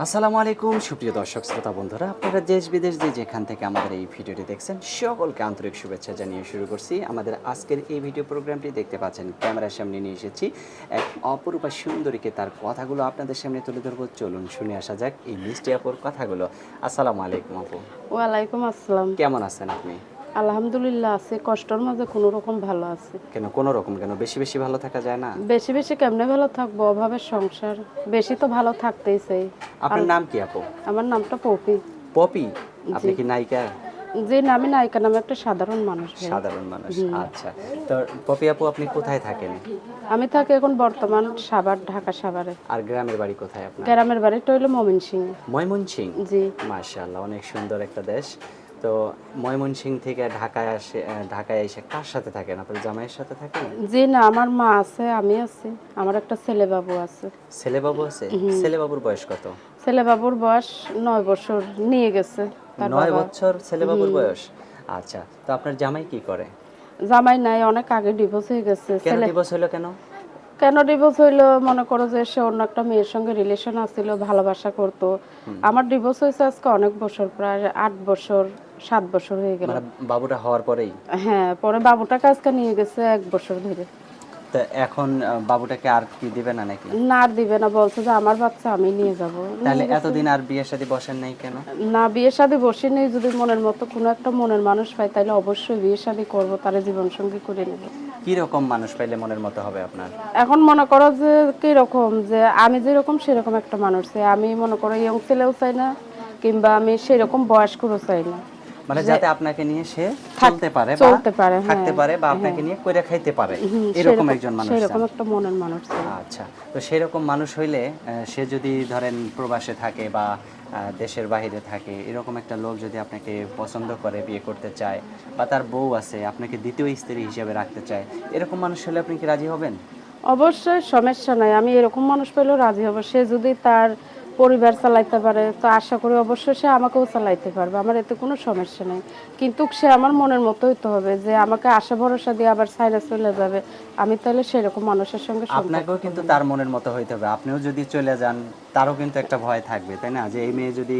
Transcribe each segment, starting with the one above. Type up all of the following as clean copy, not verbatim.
আসসালামু আলাইকুম সুপ্রিয় দর্শক শ্রোতা বন্ধুরা, আপনারা দেশ বিদেশ যে যেখান থেকে আমাদের এই ভিডিওটি দেখছেন সকলকে আন্তরিক শুভেচ্ছা জানিয়ে শুরু করছি। আমাদের আজকের এই ভিডিও প্রোগ্রামটি দেখতে পাচ্ছেন ক্যামেরার সামনে নিয়ে এসেছি এক অপরূপা সুন্দরীকে, তার কথাগুলো আপনাদের সামনে তুলে ধরবো। চলুন শুনে আসা যাক এই মিষ্টি আপুর কথাগুলো। আসসালামু আলাইকুম আপু, ওয়ালাইকুম আসসালাম। কেমন আছেন আপনি? আলহামদুলিল্লাহ আছে, কষ্টের মাঝে কোনো রকম ভালো আছে। কেন কোনো রকম কেন, বেশি বেশি ভালো থাকা যায় না? বেশি বেশি কেমনে ভালো থাকবো, অভাবের সংসার। বেশি তো ভালো থাকতেই চাই। আপনার নাম কি আপু? আমার নামটা পপি। পপি? আপনি জি কি নায়িকা? জি না, আমি নায়িকা নামে একটা সাধারণ মানুষ ভাই। সাধারণ মানুষ, আচ্ছা। তো পপি আপু, আপনি কোথায় থাকেন? আমি থাকি এখন বর্তমান সাভার, ঢাকা সাভারে। আর গ্রামের বাড়ি কোথায় আপনার? গ্রামের বাড়িটা হইলো ময়মনসিংহ। ময়মনসিংহ? জি মাশাআল্লাহ, অনেক সুন্দর একটা দেশ। তো ময়মনসিংহ থেকে ঢাকায় আসে, ঢাকায় এসে কার সাথে থাকেন? আপনার জামাইয়ের সাথে থাকেন? জি না, আমার মা আছে, আমি আছি, আমার একটা ছেলে বাবু আছে। ছেলে বাবু আছে? ছেলে বাবুর বয়স কত? ছেলে বাবুর বয়স 9 বছর, নিয়ে গেছে তার 9 বাবা। বছর ছেলে বাবুর বয়স। আচ্ছা, তো আপনার জামাই কি করে? জামাই নাই, অনেক আগে ডিভোর্স হয়ে গেছে। কেন ছেলে ডিভোর্স হলো কেন? কেন ডিভোর্স হইলো, মনে করো যে সে অন্য একটা মেয়ের সঙ্গে রিলেশন আছিল, ভালোবাসা করত। আমার ডিভোর্স হয়েছে আজকে অনেক বছর, প্রায় 8 বছর 7 বছর হয়ে গেল। মানে বাবুটা হওয়ার পরেই? হ্যাঁ, পরে বাবুটাকে আজকে নিয়ে গেছে 1 বছর ধরে। তো এখন বাবুটাকে আর কি দিবে না নাকি? না আর দিবে না, বলছে যে আমার বাচ্চা আমি নিয়ে যাব। তাহলে এতদিন আর বিয়ে শাদী বসেন নাই কেন? না, বিয়ে শাদী বসিনি। যদি মনের মতো কোনো একটা মনের মানুষ পাই তাহলে অবশ্যই বিয়ে শাদী করবো, তারে জীবন সঙ্গী করে নেব। কি রকম মানুষ পাইলে মনের মতো হবে আপনার? এখন মনে করো যে কি রকম, যে আমি যেরকম সেরকম একটা মানুষ চাই। আমি মনে করো ইয়ং ছেলেও চাই না, কিংবা আমি সেরকম বয়স্করও চাই না। মানে যে যাতে আপনাকে নিয়ে সে চলতে পারে বা চলতে পারে, থাকতে হ্যাঁ পারে বা আপনাকে নিয়ে কইরা খাইতে পারে, এরকম একজন মানুষ সেরকম চান। একটা মনের মানুষ চাই। আচ্ছা, তো সেরকম মানুষ হইলে সে যদি ধরেন প্রবাসে থাকে বা দেশের বাইরে থাকে, এরকম একটা লোক যদি আপনাকে পছন্দ করে, বিয়ে করতে চায়, বা তার বউ আছে আপনাকে দ্বিতীয় স্ত্রী হিসেবে রাখতে চায়, এরকম মানুষ হলে আপনি কি রাজি হবেন? অবশ্যই সমস্যা নাই, আমি এরকম মানুষ পেলেও রাজি হব। সে যদি তার পরিবার চালাইতে পারে তো আশা করি অবশ্যই সে আমাকেও চালাইতে পারবে, আমার এতে কোনো সমস্যা নেই। কিন্তু সে আমার মনের মতো হইতে হবে, যে আমাকে আশা ভরসা দিয়ে আবার ছাইড়া চলে যাবে। আমি তাহলে সেরকম মানুষের সঙ্গে সম্পর্ক আপনাকেও কিন্তু করব না। তার মনের মতো হইতে হবে। আপনিও যদি চলে যান, তারও কিন্তু একটা ভয় থাকবে, তাই না? যে এই মেয়ে যদি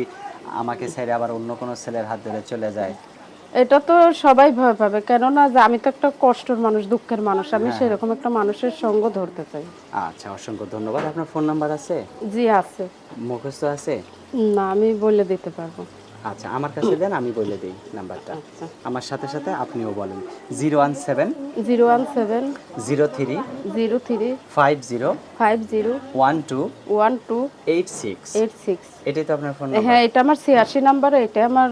আমাকে ছেড়ে আবার অন্য কোনো ছেলের হাত ধরে চলে যায়। এটা তো সবাই ভয় পাবে, কেননা যে আমি তো একটা কষ্টের মানুষ, দুঃখের মানুষ, আমি হ্যাঁ, হ্যাঁ। সেরকম একটা মানুষের সঙ্গ ধরতে চাই। আচ্ছা, অসংখ্য ধন্যবাদ। আপনার ফোন নাম্বার আছে? জি আছে। মুখস্থ আছে? না, আমি বলে দিতে পারবো। আচ্ছা, আমার কাছে দেন, আমি বলে দিই নাম্বারটা। আচ্ছা, আমার সাথে সাথে আপনিও বলেন। 017 017 03 03 50 50 12 12 86। 86। এটাই তো আপনার ফোন নাম্বার? হ্যাঁ, এটা আমার 86 নাম্বার, এটা আমার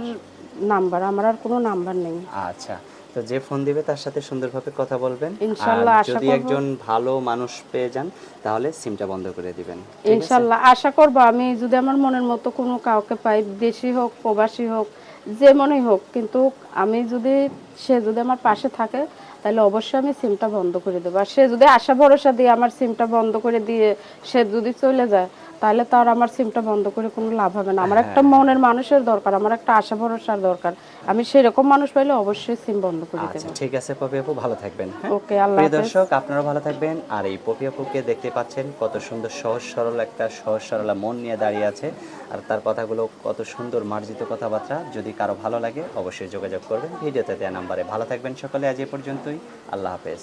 নাম্বার, আমার আর কোনো নাম্বার নেই। আচ্ছা, তো যে ফোন দিবে তার সাথে সুন্দরভাবে কথা বলবেন। আর ইনশাল্লাহ আশা যদি করব। একজন ভালো মানুষ পেয়ে যান, তাহলে সিমটা বন্ধ করে দিবেন, ঠিক আছে? ইনশাল্লাহ আশা করব, আমি যদি আমার মনের মতো কোনো কাউকে পাই, দেশি হোক প্রবাসী হোক, যে মনেই হোক, কিন্তু আমি যদি, সে যদি আমার পাশে থাকে তাহলে অবশ্যই আমি সিমটা বন্ধ করে দেবো। আর সে যদি আশা ভরসা দিয়ে আমার সিমটা বন্ধ করে দিয়ে সে যদি চলে যায়, তাহলে তার আমার সিমটা বন্ধ করে কোনো লাভ হবে না। আমার একটা মনের মানুষের দরকার, আমার একটা আশা ভরসার দরকার। আমি সেরকম মানুষ পাইলে অবশ্যই সিম বন্ধ করে আচ্ছা, দেবো। ঠিক আছে পপি আপু, ভালো থাকবেন। হ্যাঁ, ওকে, আল্লাহ প্রিয় হাফেজ। দর্শক, আপনারাও ভালো থাকবেন। আর এই পপি আপুকে দেখতে পাচ্ছেন কত সুন্দর সহজ সরল, একটা সহজ সরলা মন নিয়ে দাঁড়িয়ে আছে। আর তার কথাগুলো কত সুন্দর মার্জিত কথাবার্তা। যদি কারো ভালো লাগে অবশ্যই যোগাযোগ করবেন ভিডিওতে দেওয়া নাম্বারে। ভালো থাকবেন সকলে, আজ এ পর্যন্তই। আল্লাহ হাফেজ।